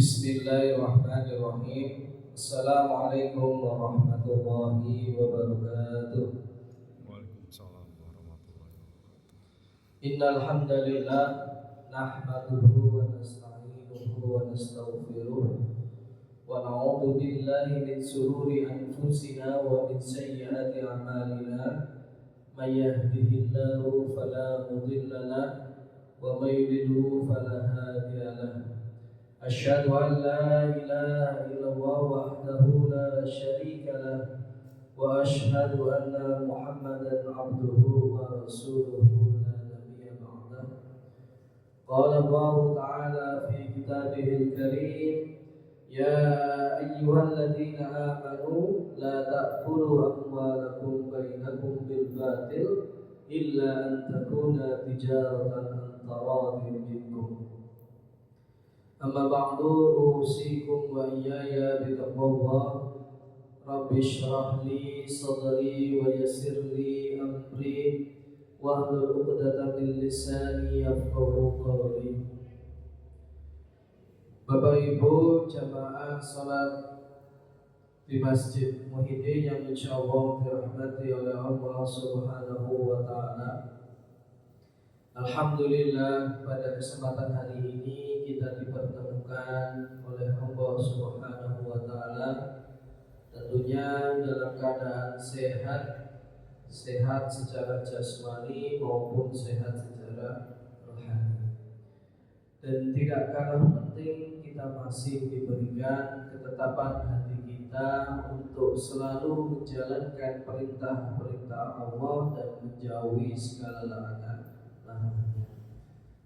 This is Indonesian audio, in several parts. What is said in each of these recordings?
Bismillahirrahmanirrahim. Assalamualaikum warahmatullahi wabarakatuh. Waalaikumsalam warahmatullahi wabarakatuh. Innal hamdalillah nahmaduhu wa nasta'inuhu wa nastaghfiruh wa na'udzu billahi min shururi anfusina wa min sayyiati a'malina. May yahdihillahu fala mudilla lahu wa may yudlil fala hadiya lahu. أشهد أن لا إله إلا الله وحده لا شريك له وأشهد أن محمدا عبده ورسوله لا نبي بعده. قال الله تعالى في كتابه الكريم يا أيها الذين آمنوا لا تأكلوا أموالكم بينكم بالباطل إلا أن تكون تجارة عن تراض منكم. Amma ba'du usikum wa iyaya bitaqwallah. Rabbi shrah li sadri wa yassir li amri wahlul 'uqdatam min lisani yafqahu qawli. Bapak Ibu jamaah salat di Masjid Muhyiddin yang insyaallah dirahmati oleh Allah Subhanahu wa taala. Alhamdulillah pada kesempatan hari ini kita dipertemukan oleh Allah Subhanahu wa taala tentunya dalam keadaan sehat secara jasmani maupun sehat secara rohani. Dan tidak kalah penting kita masih diberikan ketetapan hati kita untuk selalu menjalankan perintah-perintah Allah dan menjauhi segala larangan.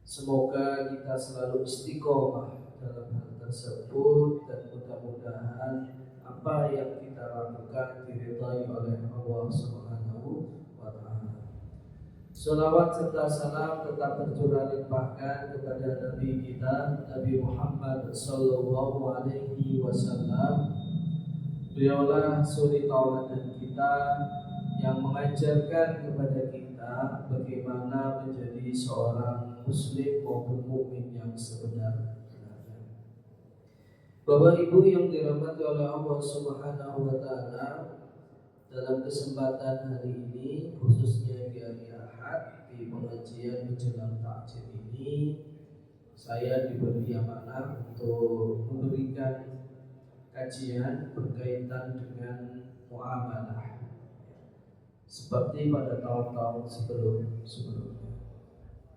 Semoga kita selalu istiqomah dalam hal tersebut dan mudah-mudahan apa yang kita lakukan diridhai oleh Allah Subhanahu wa taala. Shalawat serta salam tetap tercurah limpahkan kepada Nabi kita Nabi Muhammad sallallahu alaihi wasallam. Beliaulah suri tauladan kita yang mengajarkan kepada kita bagaimana menjadi seorang muslim maupun mukmin yang sebenarnya. Bapak Ibu yang dirahmati oleh Allah Subhanahu wa taala, dalam kesempatan hari ini khususnya di hari Ahad di pengajian menjelang takjil ini, saya diberi amanah untuk memberikan kajian berkaitan dengan muamalah seperti pada tahun-tahun sebelumnya.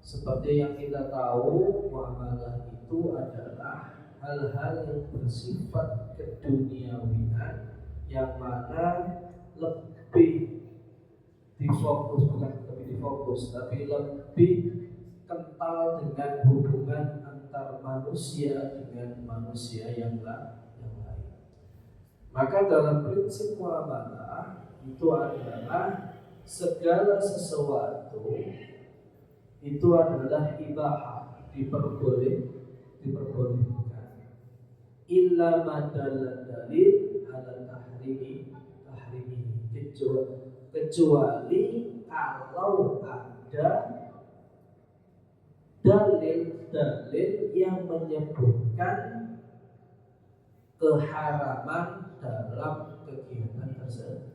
Seperti yang kita tahu, muamalah itu adalah hal-hal yang bersifat keduniawian yang mana lebih tapi lebih kental dengan hubungan antar manusia dengan manusia yang lain. Maka dalam prinsip muamalah itu adalah segala sesuatu itu adalah ibahah, diperbolehkan. Illa madalla dalil ala tahrimi kecuali kalau ada dalil-dalil yang menyebutkan keharaman dalam kegiatan tersebut.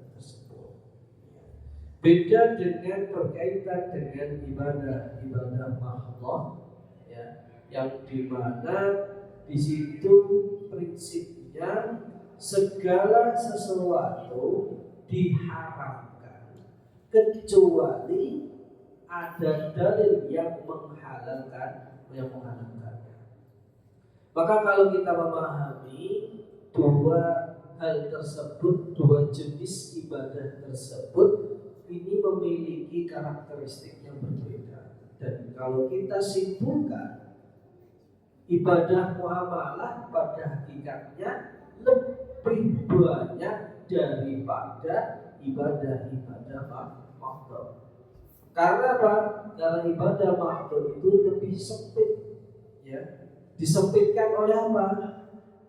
Beda dengan berkaitan dengan ibadah mahdhah, ya, yang dimana di situ prinsipnya segala sesuatu diharamkan kecuali ada dalil yang menghalalkannya. Maka kalau kita memahami dua hal tersebut, dua jenis ibadah tersebut ini memiliki karakteristik yang berbeda. Dan kalau kita simpulkan, ibadah muamalah pada hakikatnya lebih banyak daripada ibadah-ibadah mahdhah. Karena apa? Karena ibadah mahdhah itu lebih sempit, ya. Disempitkan oleh apa?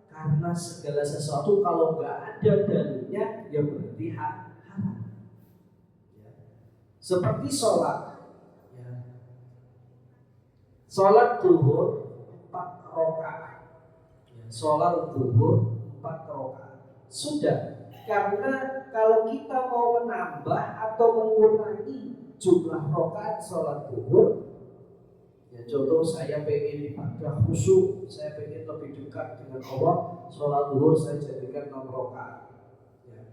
Karena segala sesuatu kalau nggak ada dalilnya, ya berarti haram. Seperti sholat, ya. Sholat zuhur 4 rakaat, ya. sholat zuhur 4 rakaat. Sudah, karena kalau kita mau menambah atau mengurangi jumlah rakaat sholat zuhur, ya contoh saya pengen ibadah khusyuk, saya pengen lebih dekat dengan Allah, sholat zuhur saya jadikan 6 rakaat. Ya.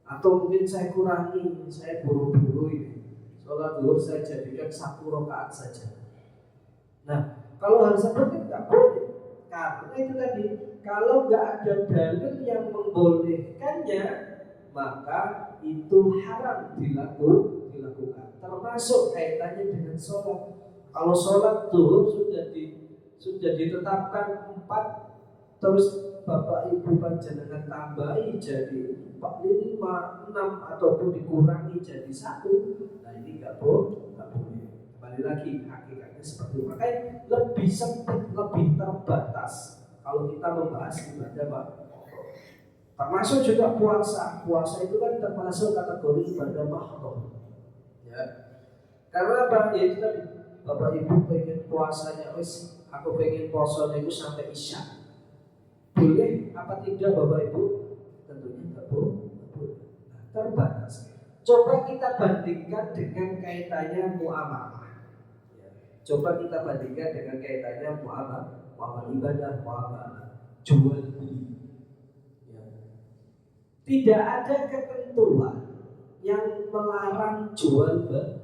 Atau mungkin saya kurangi, saya buru-buru ini, sholat zuhur saya jadikan 1 rakaat saja. Nah, kalau hal seperti itu nggak boleh, karena itu tadi, kalau nggak ada dalil yang membolehkannya, maka itu haram dilakukan. Termasuk kaitannya dengan sholat. Kalau sholat zuhur sudah ditetapkan 4, terus Bapak Ibu panjenengan tambahi jadi 4, 5, 6 ataupun dikurangi jadi 1, nah ini nggak boleh. Kembali lagi hakikatnya seperti itu. Makanya lebih sempit, lebih terbatas kalau kita membahas ibadah makruh. Termasuk juga puasa. Puasa itu kan termasuk kategori ibadah makruh. Ya. Karena apa? Ya itu tadi, Bapak Ibu pengen puasanya, aku pengen puasanya itu sampai isya. Boleh apa tidak Bapak Ibu? Tentunya nggak boleh. Nah, terbatas. Coba kita bandingkan dengan kaitannya muamalah. Ya. Coba kita bandingkan dengan kaitannya muamalah ibadah, muamalah jual beli. Ya. Tidak ada ketentuan yang melarang jual beli.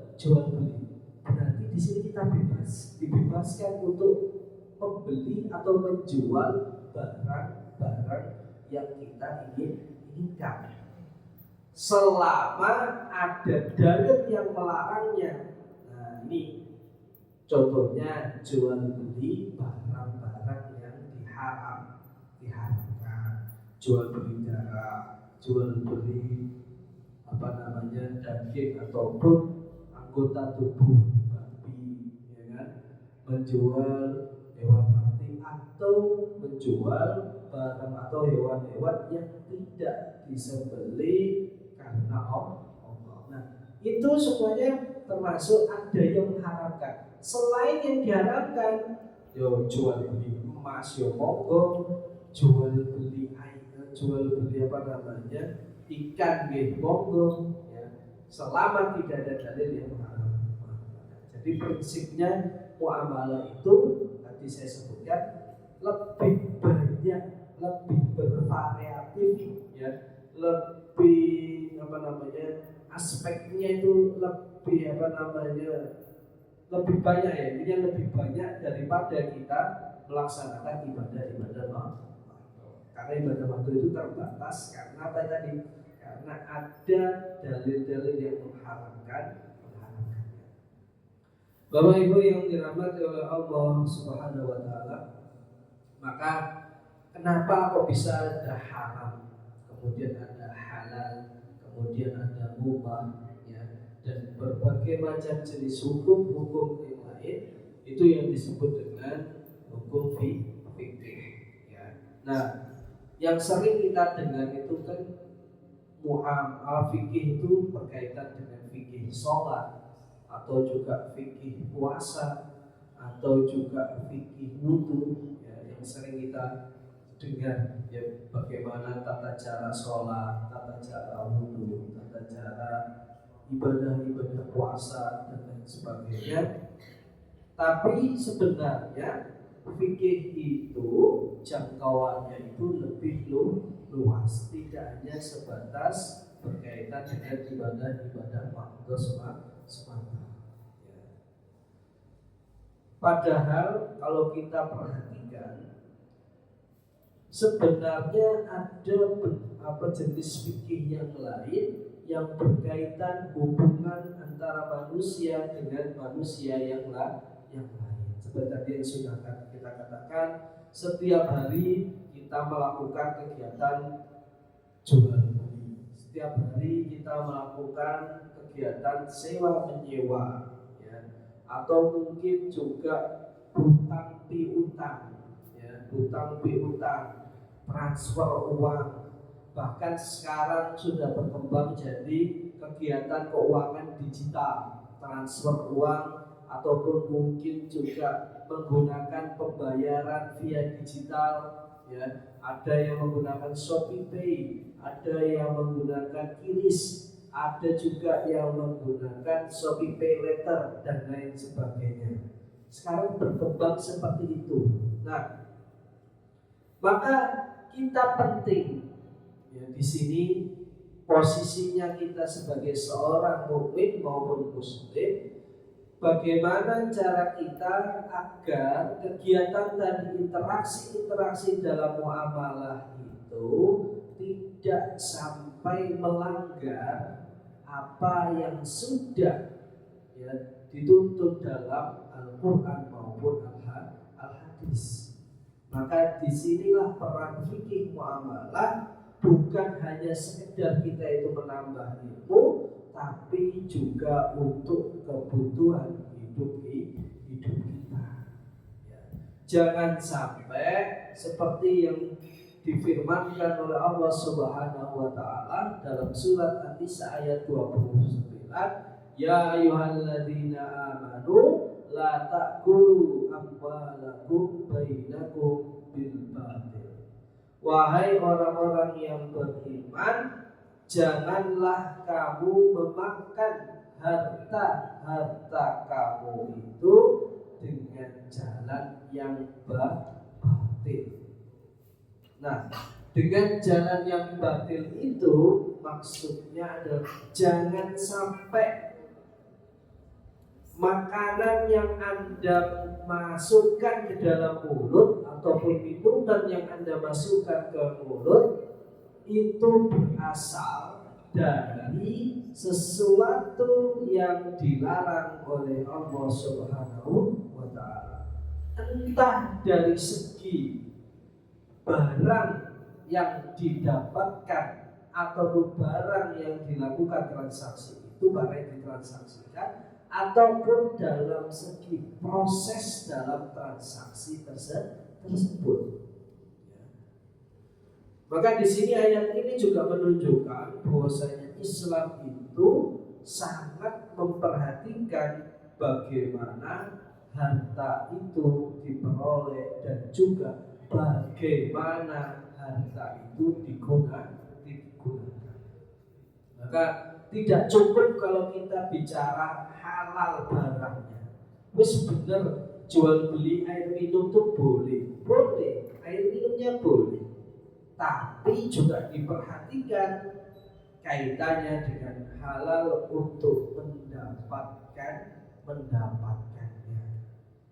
Berarti di sini kita dibebaskan untuk membeli atau menjual barang-barang yang kita inginkan, selama ada dalil yang melarangnya. Nah ini contohnya jual beli barang-barang yang diharamkan, jual beli darah, jual beli daging ataupun anggota tubuh babi, ya kan? Menjual hewan mati atau menjual barang atau hewan-hewan yang tidak disembelih karena Allah. Nah, itu semuanya termasuk ada yang mengharamkan. Selain yang diharamkan, yo jual beli emas, yo monggo, jual beli ikan, monggo, ya. Selama tidak ada dalil yang mengharamkan. Jadi prinsipnya muamalah itu tadi saya sebutkan lebih banyak, lebih bervariatif, ya, lebih aspeknya itu lebih lebih banyak, ya, ini lebih banyak daripada kita melaksanakan ibadah makruh. Karena ibadah makruh itu terbatas karena apa tadi? Karena ada dalil-dalil yang mengharamkannya. Bapak Ibu yang dirahmati oleh Allah Subhanahu wa taala, maka kenapa kok bisa ada haram, kemudian ada halal, kemudian ada mubah, ya, dan berbagai macam jenis hukum yang lain, itu yang disebut dengan hukum fikih, ya. Nah, yang sering kita dengar itu kan fikih itu berkaitan dengan fikih sholat, atau juga fikih puasa, atau juga fikih wudu, ya, yang sering kita dengar, ya, bagaimana tata cara sholat, tata cara wudu, tata cara ibadah puasa dan lain sebagainya. Tapi sebenarnya fikih itu jangkauannya itu lebih luas, tidak hanya sebatas berkaitan dengan ibadah makruh semata. Ya. Padahal kalau kita perhatikan, sebenarnya ada jenis fikih yang lain yang berkaitan hubungan antara manusia dengan manusia yang lain. Seperti tadi yang sudah kita katakan, setiap hari kita melakukan kegiatan jual beli, setiap hari kita melakukan kegiatan sewa menyewa, ya, atau mungkin juga hutang piutang, ya, transfer uang. Bahkan sekarang sudah berkembang jadi kegiatan keuangan digital, transfer uang, ataupun mungkin juga menggunakan pembayaran via digital ya, ada yang menggunakan Shopee Pay, ada yang menggunakan QRIS, ada juga yang menggunakan Shopee Pay Later dan lain sebagainya. Sekarang berkembang seperti itu. Nah, maka kita penting ya, di sini posisinya kita sebagai seorang mukmin maupun muslim, bagaimana cara kita agar kegiatan dan interaksi dalam muamalah itu tidak sampai melanggar apa yang sudah ya, dituntut dalam Al-Quran maupun Al-Hadis. Maka disinilah peran fikih muamalah, bukan hanya sekedar kita itu menambah ilmu, tapi juga untuk kebutuhan hidup kita. Ya. Jangan sampai seperti yang difirmankan oleh Allah Subhanahu wa taala dalam surat An-Nisa ayat 29, ya ayyuhalladzina amanu la ta'kulu amwalakum bainakum bil batil. Wahai orang-orang yang beriman, janganlah kamu memakan harta kamu itu dengan jalan yang batil. Nah, dengan jalan yang batil itu maksudnya adalah jangan sampai makanan yang Anda masukkan ke dalam mulut ataupun minuman yang Anda masukkan ke mulut itu berasal dari sesuatu yang dilarang oleh Allah Subhanahu wa taala. Entah dari segi barang yang didapatkan ataupun barang yang dilakukan transaksi itu, barang yang ditransaksikan, ataupun dalam segi proses dalam transaksi tersebut. Maka di sini ayat ini juga menunjukkan bahwasanya Islam itu sangat memperhatikan bagaimana harta itu diperoleh dan juga bagaimana harta itu digunakan. Maka tidak cukup kalau kita bicara halal barangnya. Wis bener jual beli air minum tuh boleh, air minumnya boleh. Tapi juga diperhatikan kaitannya dengan halal untuk mendapatkannya.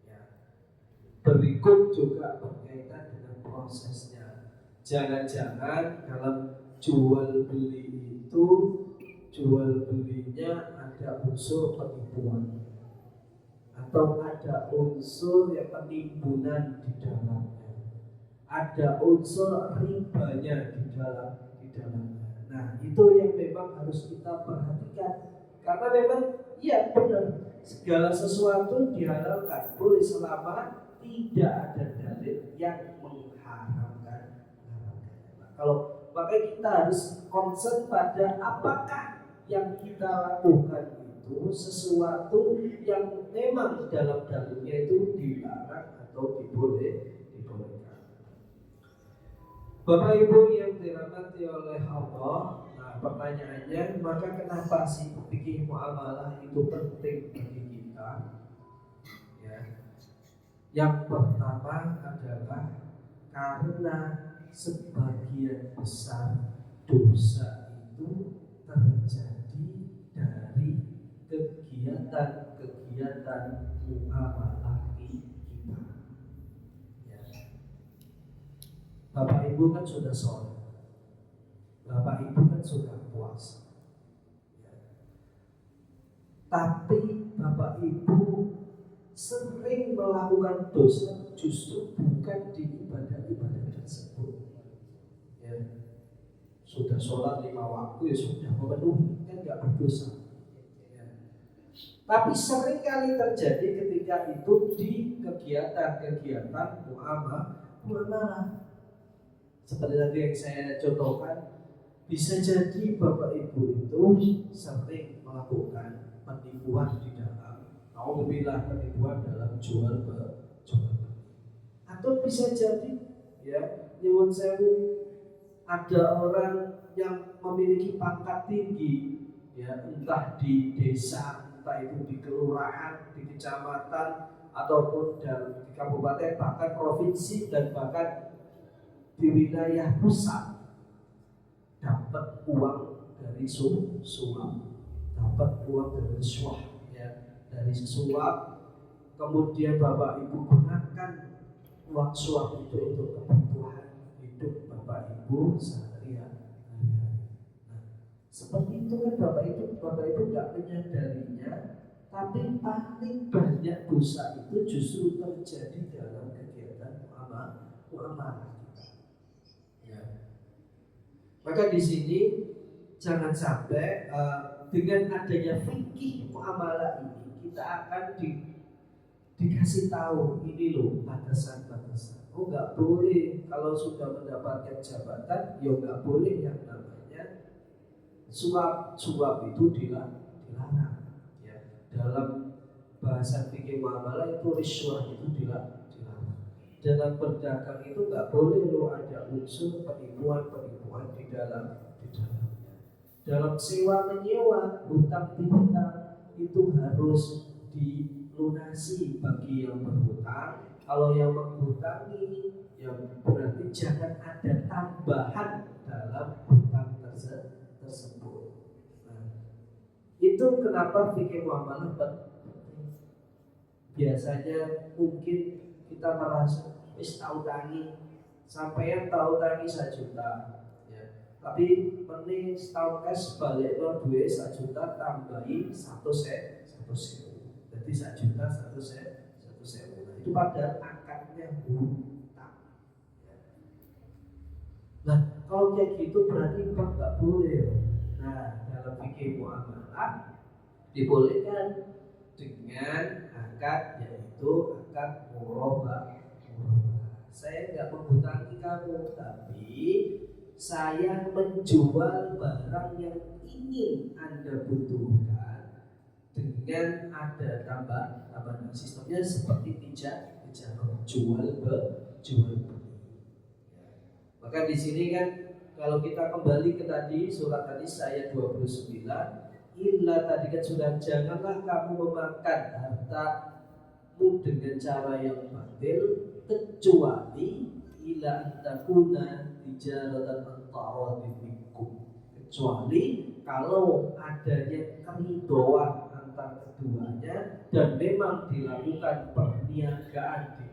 Ya. Berikut juga berkaitan dengan prosesnya. Jangan-jangan dalam jual beli itu jual belinya ada unsur penipuan atau ada unsur yang penimbunan di dalamnya, ada unsur ribanya di dalamnya. Nah, itu yang memang harus kita perhatikan, karena memang iya benar segala sesuatu dihalalkan boleh selama tidak ada dalil yang mengharamkan. Nah, kalau makanya kita harus concern pada apakah yang kita lakukan itu sesuatu yang memang dalam dalilnya itu dilarang atau dibolehkan. Bapak Ibu yang dirahmati oleh Allah, nah pertanyaannya, maka kenapa sih fikih muamalah itu penting bagi kita? Ya. Yang pertama adalah karena sebagian besar dosa itu terjadi dari kegiatan muamalah kita. Ya. Bapak Ibu kan sudah sholat, Bapak Ibu kan sudah puasa, ya. Tapi Bapak Ibu sering melakukan dosa justru bukan di ibadah-ibadah tersebut. Ya. Sudah sholat 5 waktu ya sudah memenuhi, kan nggak berdosa. Ya. Tapi sering kali terjadi ketika itu di kegiatan muamalah. Seperti tadi yang saya contohkan, bisa jadi Bapak Ibu itu sering melakukan penipuan di dalam, penipuan dalam jual beli. Atau bisa jadi ya, nyuwun sewu, ada orang yang memiliki pangkat tinggi, ya, entah di desa, entah itu di kelurahan, di kecamatan, ataupun di kabupaten, bahkan provinsi, dan bahkan di wilayah pusat, dapat uang dari suap, dapat uang dari suap, ya, dari suap. Kemudian Bapak Ibu gunakan uang suap itu untuk kebutuhan hidup Bapak Ibu sehari-hari. Nah, seperti itu kan Bapak Ibu nggak menyadarinya, tapi paling banyak dosa itu justru terjadi dalam kegiatan muamalah kita. Ya. Maka di sini jangan sampai dengan adanya fikih muamalah ini kita akan dikasih tahu ini loh batasan-batasan. Oh, nggak boleh kalau sudah mendapatkan jabatan, ya nggak boleh yang namanya suap itu dilarang. Ya, dalam bahasa fikih muamalah itu riswah itu dilarang. Dalam berdagang itu nggak boleh loh ada unsur penipuan di dalamnya. Dalam sewa menyewa, hutang piutang itu harus dilunasi bagi yang berhutang. Kalau yang menghutangi, yang berarti jangan ada tambahan dalam hutang tersebut. Nah, itu kenapa fikih muamalah penting. Biasanya mungkin kita merasa wis tahu tangi, sampeyan tahu tangi 1 juta, ya. Tapi meni setahun kas balik lo duit 1 juta tambahi 100.000. Jadi 1 juta 100.000. Nah, itu pada akadnya hutang. Ya. Nah, kalau kayak gitu berarti nggak boleh. Nah, dalam fikih muamalah dibolehkan dengan akad, yaitu akad murabah. Saya nggak menghutangi kamu, tapi saya menjual barang yang ingin Anda butuhkan dengan ada tambahan sistemnya seperti tijarah, jual beli. Maka di sini kan kalau kita kembali ke tadi surat tadi ayat 29, illa tadi kan sudah, janganlah kamu memakan hartamu dengan cara yang batil kecuali ila antakuna tijaratan antaradin minkum, kecuali kalau adanya keridhaan antar keduanya dan memang dilakukan perniagaan di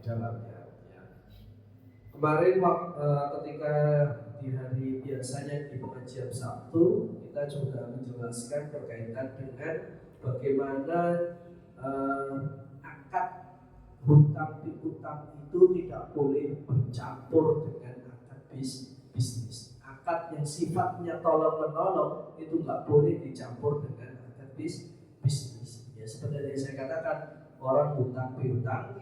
dalamnya. Ya. Kemarin ketika di hari biasanya di pengajian Sabtu kita juga menjelaskan berkaitan dengan bagaimana akad hutang piutang itu tidak boleh bercampur dengan akad bisnis. Akad yang sifatnya tolong menolong itu nggak boleh dicampur dengan akad bisnis. Ya, seperti yang saya katakan, orang hutang piutang,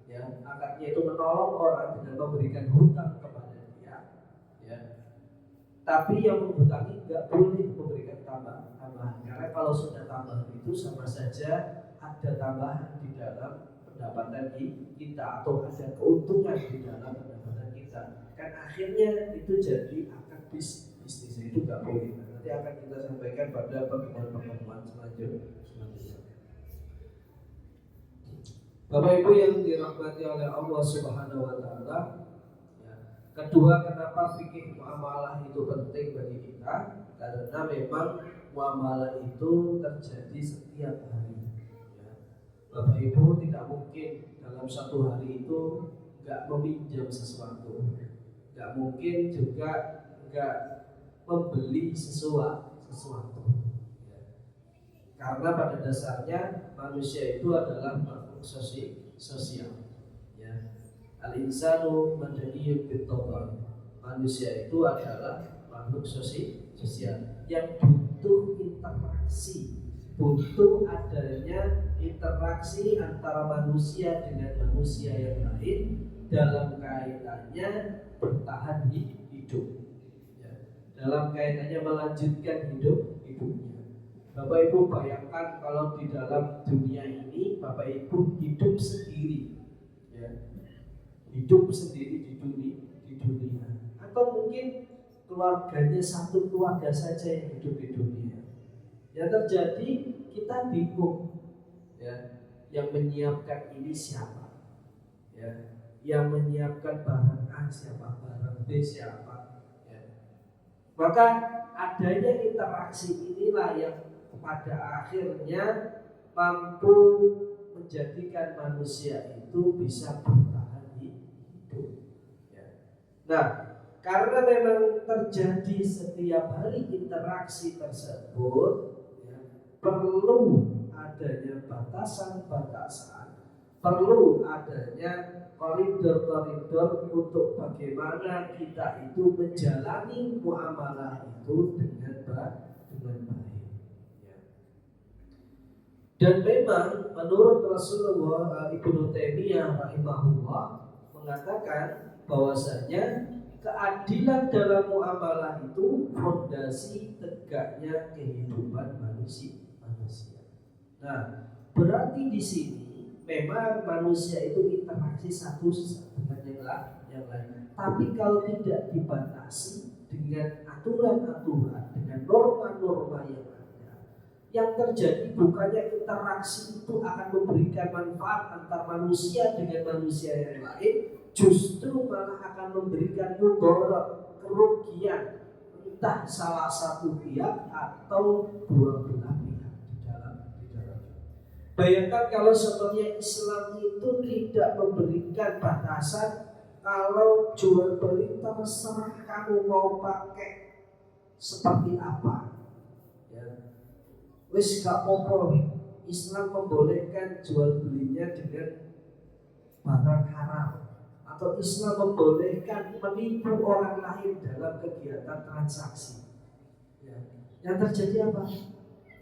ya, akadnya itu menolong orang dengan memberikan hutang kepada dia, ya. Tapi yang menghutangi nggak boleh memberikan tambahan, karena kalau sudah tambahan itu sama saja ada tambahan di dalam pendapatan kita atau ada keuntungan di dalam pendapatan kita, kan akhirnya itu jadi akad bisnis, itu nggak boleh. Nanti akan kita sampaikan pada pertemuan selanjutnya. Bapak Ibu yang dirahmati oleh Allah Subhanahu wa taala, ya. Kedua, kenapa fikih muamalah itu penting bagi kita? Karena memang muamalah itu terjadi setiap hari. Bapak Ibu tidak mungkin dalam satu hari itu nggak meminjam sesuatu, nggak mungkin juga nggak membeli sesuatu. Ya. Karena pada dasarnya manusia itu adalah makhluk sosial. Ya. Al-insanu madaniyun bit-tabai. Manusia itu adalah makhluk sosial yang butuh interaksi, butuh adanya interaksi antara manusia dengan manusia yang lain dalam kaitannya bertahan hidup, ya. Dalam kaitannya melanjutkan hidupnya. Bapak Ibu bayangkan kalau di dalam dunia ini Bapak Ibu hidup sendiri, ya. hidup sendiri di dunia, atau mungkin keluarganya satu keluarga saja yang hidup di dunia. Yang terjadi kita bingung, ya, yang menyiapkan ini siapa, ya, yang menyiapkan barang A siapa, barang B siapa, ya. Maka adanya interaksi inilah yang pada akhirnya mampu menjadikan manusia itu bisa bertahan hidup, ya. Nah, karena memang terjadi setiap hari interaksi tersebut, ya, perlu adanya batasan-batasan, perlu adanya koridor-koridor untuk bagaimana kita itu menjalani muamalah itu dengan baik. Ya. Dan memang menurut Rasulullah, Ibnu Taimiyah rahimahullah mengatakan bahwasanya keadilan dalam muamalah itu fondasi tegaknya kehidupan manusia. Nah, berarti di sini memang manusia itu interaksi satu dengan yang lain. Tapi kalau tidak dibatasi dengan aturan-aturan, dengan norma-norma yang ada, yang terjadi bukannya interaksi itu akan memberikan manfaat antar manusia dengan manusia yang lain, justru malah akan memberikan mudarat, kerugian, entah salah satu pihak atau dua belah pihak di dalam. Bayangkan kalau sebenarnya Islam itu tidak memberikan batasan, kalau jual beli terserah kamu mau pakai seperti apa, ya. Wis gak apa-apa, Islam membolehkan jual belinya dengan barang haram, atau Islam membolehkan menipu orang lain dalam kegiatan transaksi, ya. Yang terjadi apa?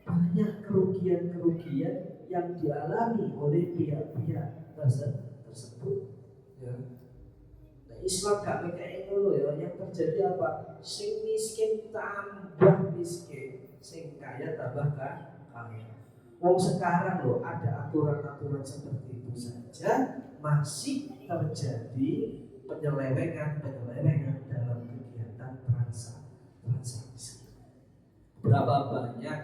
Banyak kerugian yang dialami oleh pihak-pihak tersebut, ya. Nah, Islam gak kayak ngono ya. Yang terjadi apa? Sing miskin tambah miskin, sing kaya tambah kaya. Wong sekarang loh ada aturan-aturan seperti itu saja masih terjadi penyelewengan dalam kegiatan transaksi. Berapa banyak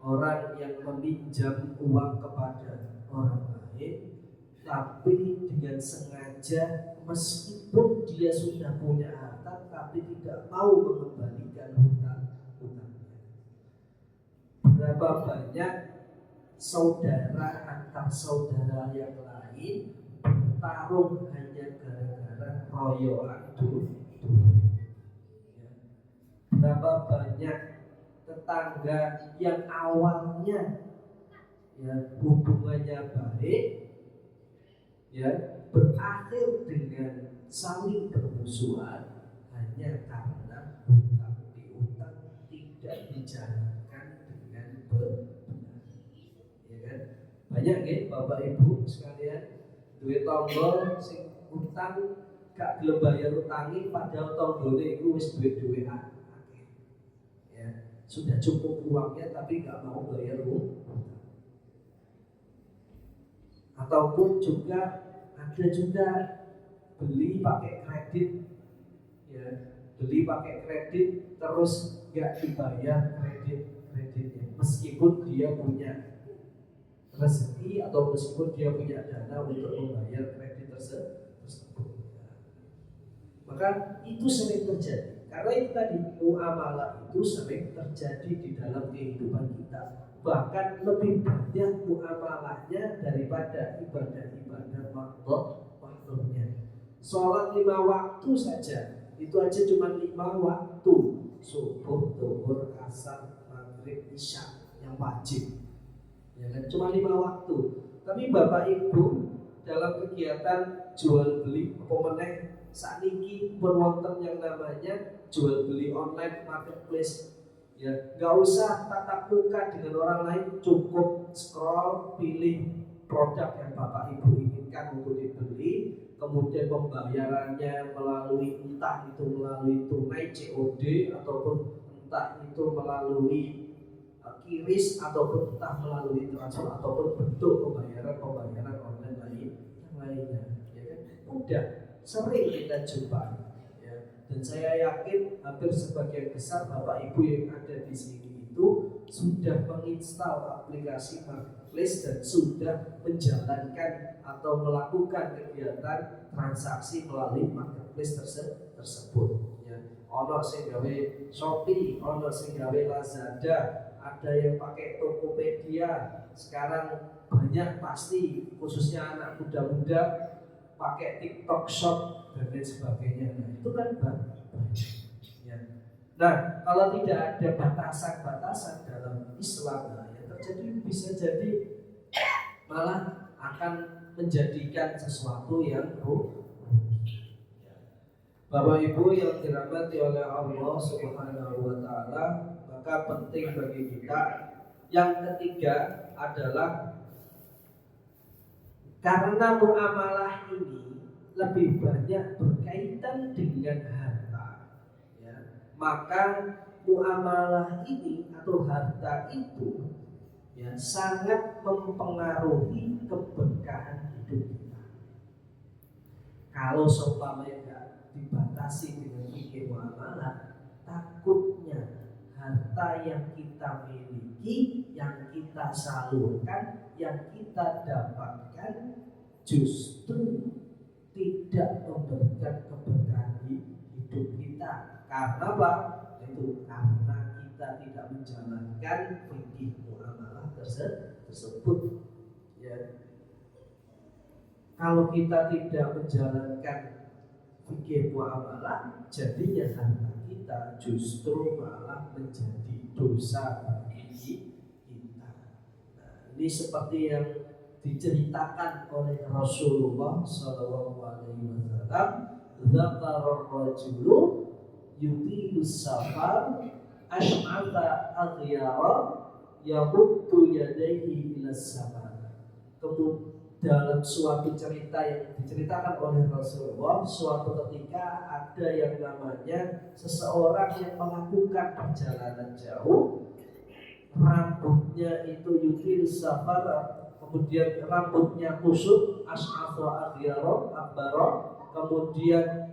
orang yang meminjam uang kepada orang lain, tapi dengan sengaja, meskipun dia sudah punya harta, tapi tidak mau mengembalikan hutang-hutangnya. Berapa banyak saudara antar saudara yang lain bertarung hanya gara-gara royoan duit. Berapa banyak tetangga yang awalnya, ya, hubungannya baik, ya, berakhir dengan saling bermusuhan hanya karena hutang piutang tidak dijalankan dengan benar, ya kan? Banyak ya Bapak Ibu sekalian duwe tangga sing utang gak gelem bayar utangi, padahal tanggane iku wis duwe-duwean, ya, sudah cukup uangnya tapi gak mau bayar utang. Ataupun juga ada juga beli pakai kredit, ya, beli pakai kredit terus gak dibayar kreditnya, meskipun dia punya rezeki atau meskipun dia punya dana untuk membayar kredit tersebut. Maka itu sering terjadi. Karena itu tadi, muamalah itu sering terjadi di dalam kehidupan kita. Bahkan lebih banyak muamalahnya daripada ibadah-ibadah waktunya. Sholat 5 waktu saja, itu aja cuma 5 waktu. Subuh, zuhur, asar, maghrib, isya yang wajib, ya kan? Cuma 5 waktu. Tapi Bapak Ibu dalam kegiatan jual beli apa meneh sakniki pun wonten yang namanya jual beli online marketplace, ya, nggak usah tatap muka dengan orang lain, cukup scroll, pilih produk yang Bapak Ibu inginkan untuk dibeli, kemudian pembayarannya melalui entah itu melalui tunai COD ataupun entah itu melalui kiris ataupun entah melalui transfer ataupun bentuk pembayaran online lainnya, ya kan? Mudah. sering kita jumpa. Dan saya yakin hampir sebagian besar Bapak Ibu yang ada di sini itu sudah menginstal aplikasi marketplace dan sudah menjalankan atau melakukan kegiatan transaksi melalui marketplace tersebut. Ono sing gawe Shopee, ono sing gawe Lazada, ada yang pakai Tokopedia. Sekarang banyak pasti khususnya anak muda-muda pakai TikTok Shop dan lain sebagainya. Nah, itu kan banyak. Ya. Nah, kalau tidak ada batasan-batasan dalam Islam, nah, ya terjadi bisa jadi malah akan menjadikan sesuatu yang rugi. Bapak Ibu yang dirahmati oleh Allah Subhanahu wa taala, maka penting bagi kita. Yang ketiga adalah karena muamalah ini lebih banyak berkaitan dengan harta, ya, maka muamalah ini atau harta itu ya sangat mempengaruhi keberkahan hidup kita. Kalau seumpamanya dibatasi dengan fikih muamalah, takutnya harta yang kita miliki, yang kita salurkan, yang kita dapatkan justru tidak memberikan keberkahan hidup kita. Karena apa? Itu karena kita tidak menjalankan fikih muamalah tersebut. Ya. Kalau kita tidak menjalankan fikih muamalah, jadinya harta kita justru malah menjadi dosa bagi kita. Nah, ini seperti yang diceritakan oleh Rasulullah SAW. Dzakara rajulu yutilu safar ash'atha aghyara yamuddu yadayhi ila sama. Kemudian dalam suatu cerita yang diceritakan oleh Rasulullah, suatu ketika ada yang namanya seseorang yang melakukan perjalanan jauh, rambutnya itu yutil safar, kemudian rambutnya kusut, as'atha aghyara akbara, kemudian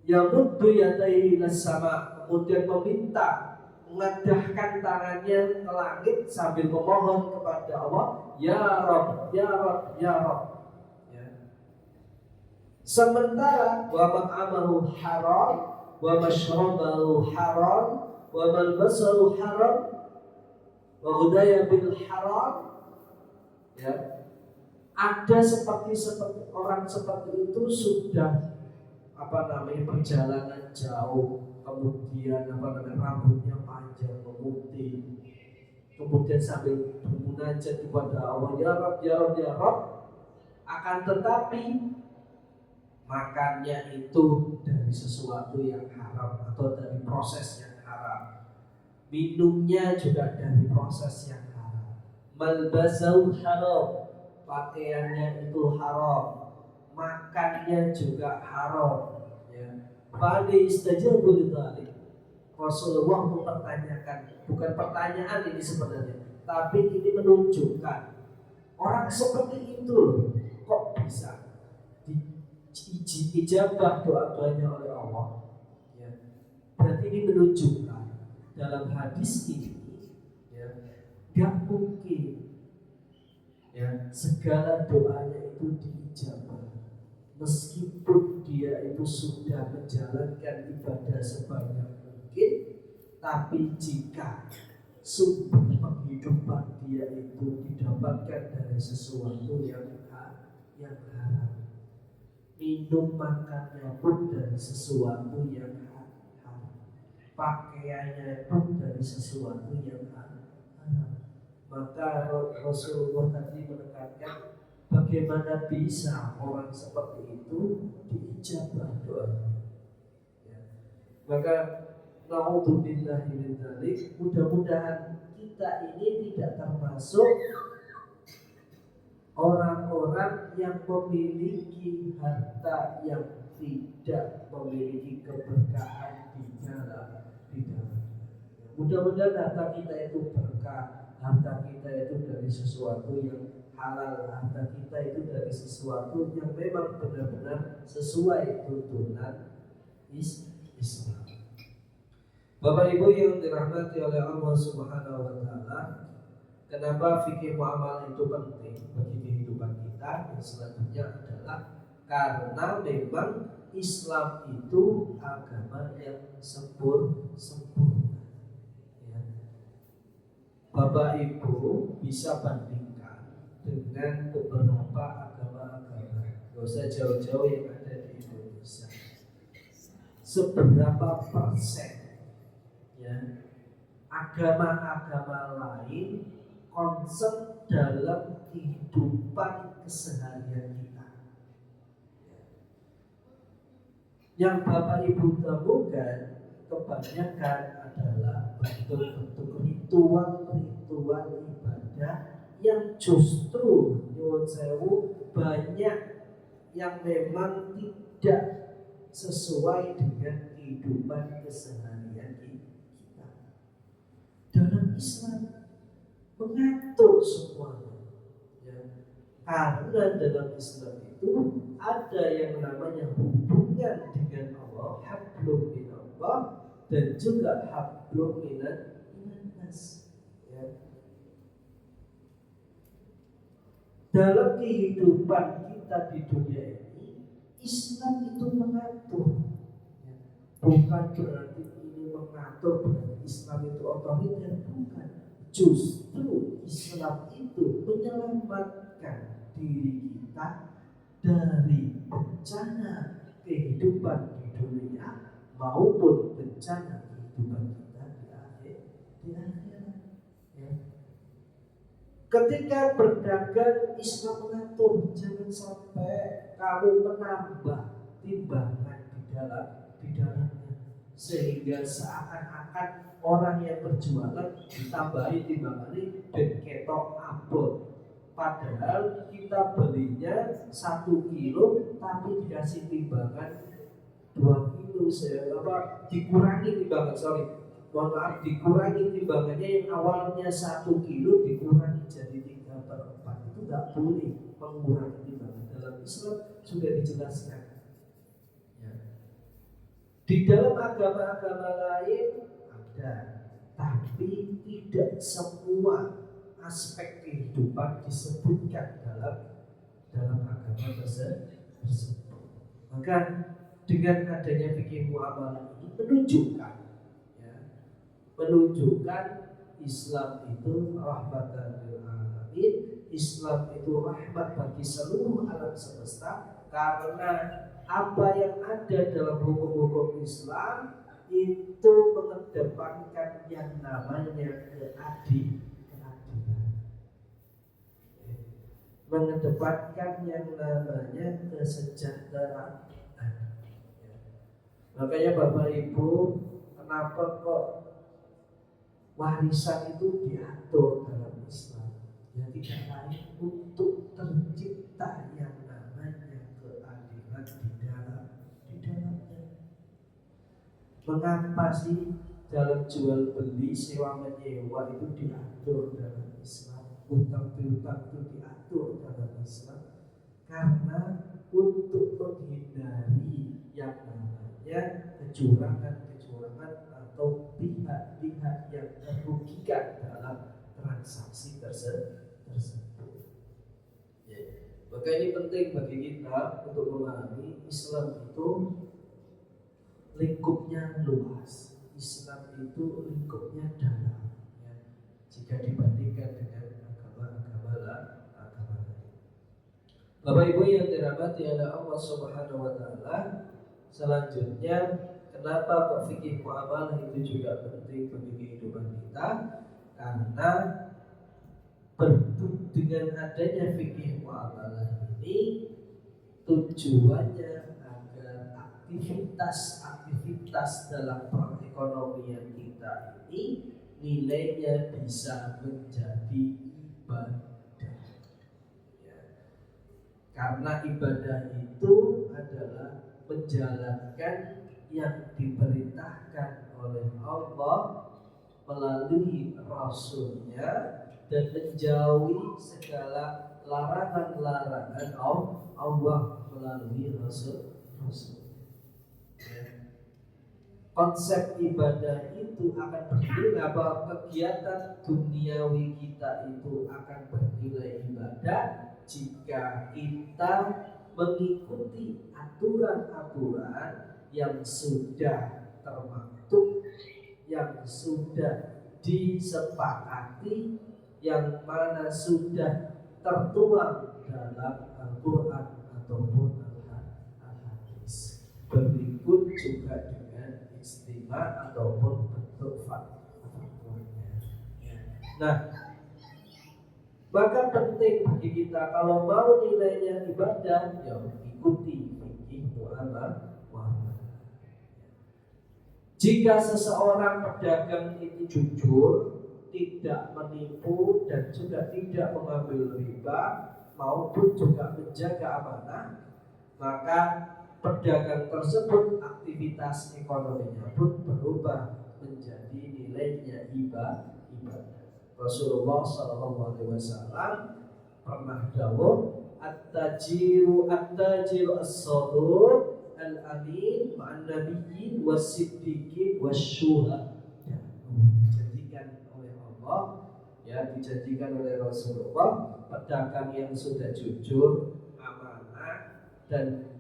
yamuddu yadayhi ila sama, kemudian meminta, mengadahkan tangannya ke langit sambil memohon kepada Allah, ya Rabb, ya Rabb, ya Rabb. Ya. Sementara wa mat'amahu haram, wa mashrabahu haram, wa malbasahu haram, wa ghudaya bil haram. Ya. Ada seperti orang seperti itu sudah perjalanan jauh, kemudian rambutnya panjang memutih, kemudian sambil bermunajat kepada Allah, ya Rabb, ya Rabb, ya Rabb. Akan tetapi makannya itu dari sesuatu yang haram atau dari proses yang haram, minumnya juga dari proses yang haram, malbasau haram, pakaiannya itu haram, makannya juga haram. Fadi istajabu lidzalik. Rasulullah mempertanyakan, bukan pertanyaan ini sebenarnya, tapi ini menunjukkan orang seperti itu kok bisa dijabah doa-doanya oleh Allah. Ya. Berarti ini menunjukkan dalam hadis ini, ya, gak mungkin ya segala doanya itu dijabah. Meskipun dia itu sudah menjalankan ibadah sebanyak mungkin, tapi jika sumber penghidupan dia itu didapatkan dari sesuatu yang haram, minum makannya pun dari sesuatu yang haram, pakaiannya pun dari sesuatu yang haram, maka Rasulullah tadi menekankan, bagaimana bisa orang seperti itu diijabah doanya? Ya. Maka naudzubillahi min dzalik, mudah-mudahan kita ini tidak termasuk orang-orang yang memiliki harta yang tidak memiliki keberkahan di dalam. Mudah-mudahan harta kita itu berkah, harta kita itu dari sesuatu yang halal harta kita itu dari sesuatu yang memang benar-benar sesuai tuntunan Islam. Bapak Ibu yang dirahmati oleh Allah Subhanahu wa taala, kenapa fikih muamalah itu penting bagi kehidupan kita? Yang selanjutnya adalah karena memang Islam itu agama yang sempurna. Ya. Bapak Ibu bisa bandingkan dengan beberapa agama-agama, gak usah jauh-jauh yang ada di Indonesia. Seberapa persen ya agama-agama lain concern dalam kehidupan keseharian kita? Yang Bapak Ibu temukan kebanyakan adalah bentuk-bentuk ritual ibadah yang justru nyuwun sewu banyak yang memang tidak sesuai dengan kehidupan keseharian kita. Dalam Islam mengatur semuanya, ya. Karena dalam Islam itu ada yang namanya hubungan dengan Allah, hablum minallah, dan juga hablum minannas. Ya. Dalam kehidupan kita di dunia ini, Islam itu mengatur. Ya. Bukan berarti ini mengatur berarti Islam itu otoriter, bukan. Justru Islam itu menyelamatkan diri kita dari bencana kehidupan di dunia maupun bencana kehidupan kita di akhirat. Ya. Ketika berdagang, Islam mengatur jangan sampai kamu menambah timbangan di dalamnya, sehingga seakan-akan orang yang berjualan ditambahi timbangannya dan ketok abot. Padahal kita belinya 1 kilo tapi dikasih timbangan 2 kilo, dikurangi timbangan, dikurangi timbangannya yang awalnya 1 kilo dikurangi jadi 3/4. Itu nggak boleh mengurangi timbangan. Dalam Islam sudah dijelaskan. Ya. Di dalam agama-agama lain ada, tapi tidak semua aspek kehidupan disebutkan dalam agama tersebut. Maka dengan adanya fikih muamalah ini menunjukkan Islam itu rahmatan lil alamin, Islam itu rahmat bagi seluruh alam semesta, karena apa yang ada dalam hukum-hukum Islam itu mengedepankan yang namanya keadilan, mengedepankan yang namanya kesejahteraan. Makanya Bapak Ibu, kenapa kok warisan itu diatur dalam Islam? Ya tidak lain untuk tercipta yang namanya keadilan di dalamnya. Mengapa sih dalam jual beli, sewa menyewa itu diatur dalam Islam? Utang piutang itu diatur dalam Islam, karena untuk menghindari yang namanya kecurangan atau pihak-pihak yang merugikan dalam transaksi tersebut. Ya. Maka ini penting bagi kita untuk memahami Islam itu lingkupnya luas, Islam itu lingkupnya dalam, ya, jika dibandingkan dengan agama lain. Bapak Ibu yang dirahmati oleh Allah Subhanahu wa taala, selanjutnya kenapa kok fikih muamalah itu juga penting bagi kehidupan kita? Karena dengan adanya fikih muamalah ini tujuannya agar aktivitas dalam perekonomian kita ini nilainya bisa menjadi ibadah. Karena ibadah itu adalah menjalankan yang diperintahkan oleh Allah melalui Rasulnya dan menjauhi segala larangan-larangan Allah melalui Rasul. Ya. Konsep ibadah itu akan bernilai bahwa kegiatan duniawi kita itu akan bernilai ibadah jika kita mengikuti aturan-aturan yang sudah termaktub, yang sudah disepakati, yang mana sudah tertuang dalam Al-Quran ataupun Al-Hadis. Berikut juga dengan istimewa ataupun bentuk fatwanya. Nah, maka penting bagi kita kalau mau nilainya ibadah, ya ikuti fikih muamalah. Jika seseorang pedagang itu jujur, tidak menipu dan juga tidak mengambil riba maupun juga menjaga amanah, maka pedagang tersebut aktivitas ekonominya pun berubah menjadi nilainya ibadah. Rasulullah SAW pernah dawuh, at-tajiru as-saduq al-amin ma'an nabiyyin was-siddiqin was-syuhada. Dijanjikan oleh Allah, ya, dijanjikan oleh Rasulullah, pedagang yang sudah jujur, amanah dan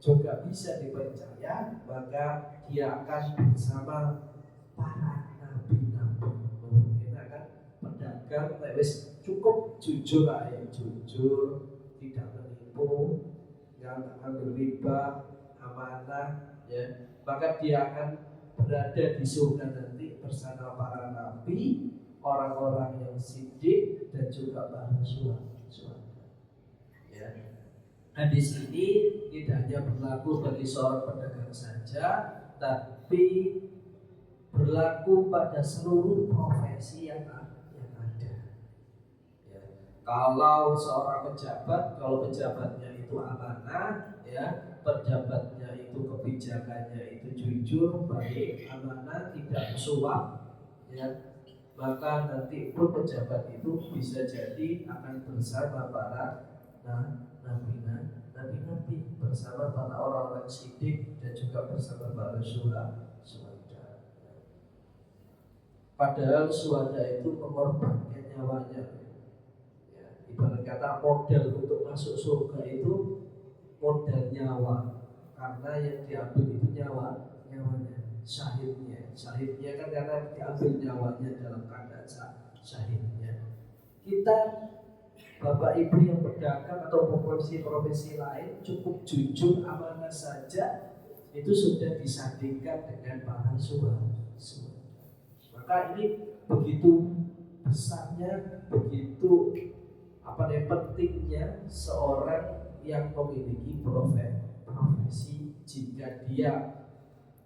juga bisa dipercaya, maka dia akan bersama para nabi-nabi. Enak kan? Pedagang wis cukup jujur aja, jujur, tidak menipu, nggak ambil riba, amanah, ya, maka dia akan berada di surga nanti bersama para nabi, orang-orang yang siddiq dan juga para syuhada. Ya. Hadis ini tidak hanya berlaku bagi seorang pedagang saja, tapi berlaku pada seluruh profesi yang ada. Ya. Kalau seorang pejabat, kalau pejabatnya itu amanah, ya, pejabatnya itu kebijakannya itu jujur, baik, amanah, tidak suap, ya, maka nanti pun pejabat itu bisa jadi akan bersama para nabi-nabi, bersama para orang-orang siddiq dan juga bersama para syuhada. Padahal syuhada itu mengorbankan nyawanya. Ya, ibarat kata modal untuk masuk surga itu modal nyawa, karena yang diambil itu nyawanya, syahidnya kan karena diambil nyawanya dalam keadaan syahidnya. Kita Bapak Ibu yang berdagang atau profesi lain cukup jujur, amanah saja itu sudah disandingkan dengan para syuhada. Maka ini begitu besarnya, begitu pentingnya seorang yang memiliki profesi jika dia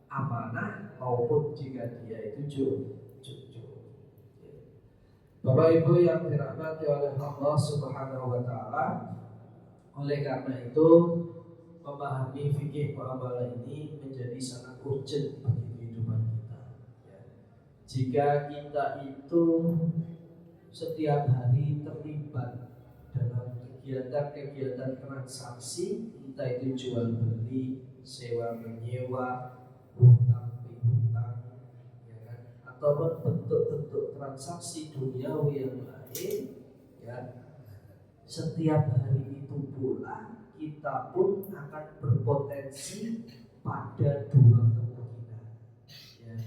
amanah maupun jika dia itu jujur. Bapak Ibu yang dirahmati oleh Allah Subhanahu wa taala, oleh karena itu memahami fikih muamalah ini menjadi sangat urgent bagi kehidupan kita. Jika kita itu setiap hari terlibat dalam kegiatan transaksi, entah itu jual beli, sewa menyewa, hutang piutang, ya kan, ataupun bentuk-bentuk transaksi duniawi yang lain, ya, setiap hari itu pula kita pun akan berpotensi pada dua kemungkinan. Ya.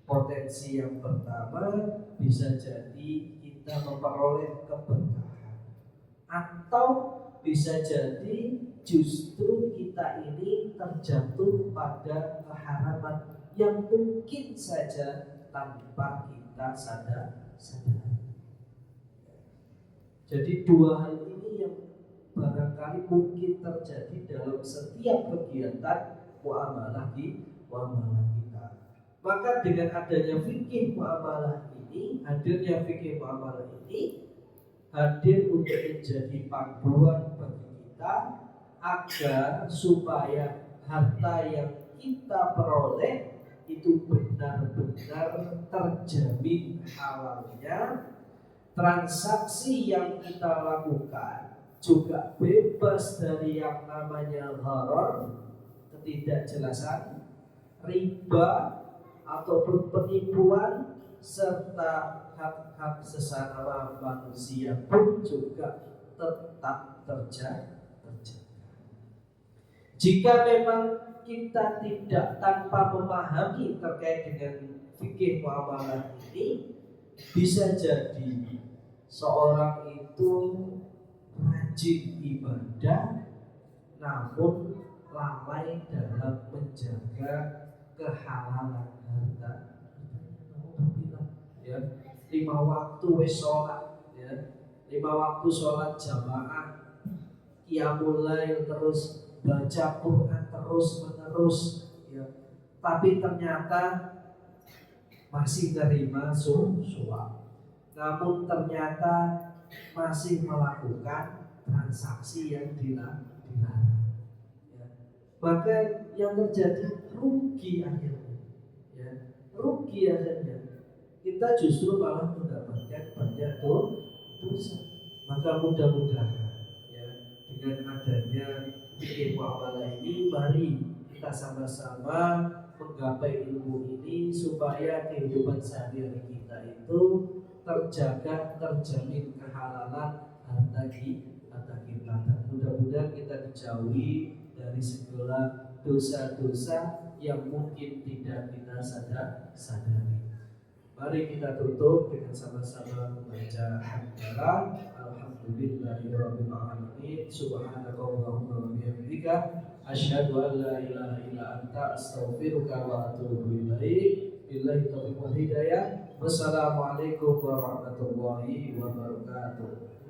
Potensi yang pertama bisa jadi kita memperoleh keberkahan, atau bisa jadi justru kita ini terjatuh pada keharaman yang mungkin saja tanpa kita sadar. Jadi dua hal ini yang barangkali mungkin terjadi dalam setiap kegiatan muamalah kita. Maka dengan adanya fikih muamalah ini, hadirnya fikih muamalah ini hadir untuk menjadi panduan bagi kita agar supaya harta yang kita peroleh itu benar-benar terjamin halalnya, transaksi yang kita lakukan juga bebas dari yang namanya gharar, ketidakjelasan, riba ataupun penipuan, serta hak-hak sesama manusia pun juga tetap terjaga. Jika memang kita tidak tanpa memahami terkait dengan fikih muamalah ini, bisa jadi seorang itu rajin ibadah namun lalai dalam menjaga kehalalan harta. Ya, 5 waktu wis sholat, ya, 5 waktu sholat jamaah, qiyamul lail terus, baca Quran terus menerus, ya, tapi ternyata masih terima suap, namun ternyata masih melakukan transaksi yang dilarang, ya. Maka yang terjadi rugi akhirnya, ya, rugi akhirnya. Kita justru malah mendapatkan banyak dosa. Maka mudah-mudahan, ya, dengan adanya fikih muamalah ini, mari kita sama-sama menggapai ilmu ini supaya kehidupan sehari-hari kita itu terjaga, terjamin kehalalan harta kita. Dan mudah-mudahan kita dijauhi dari segala dosa-dosa yang mungkin tidak kita sadari. Mari kita tutup dengan sama-sama membaca hamdalah. Alhamdulillahirabbil alamin. Subhanakallahumma wa bihamdika asyhadu an la ilaha illa anta astaghfiruka wa atubu ilaik. Billahi taufiq wal hidayah. Wassalamualaikum warahmatullahi wabarakatuh.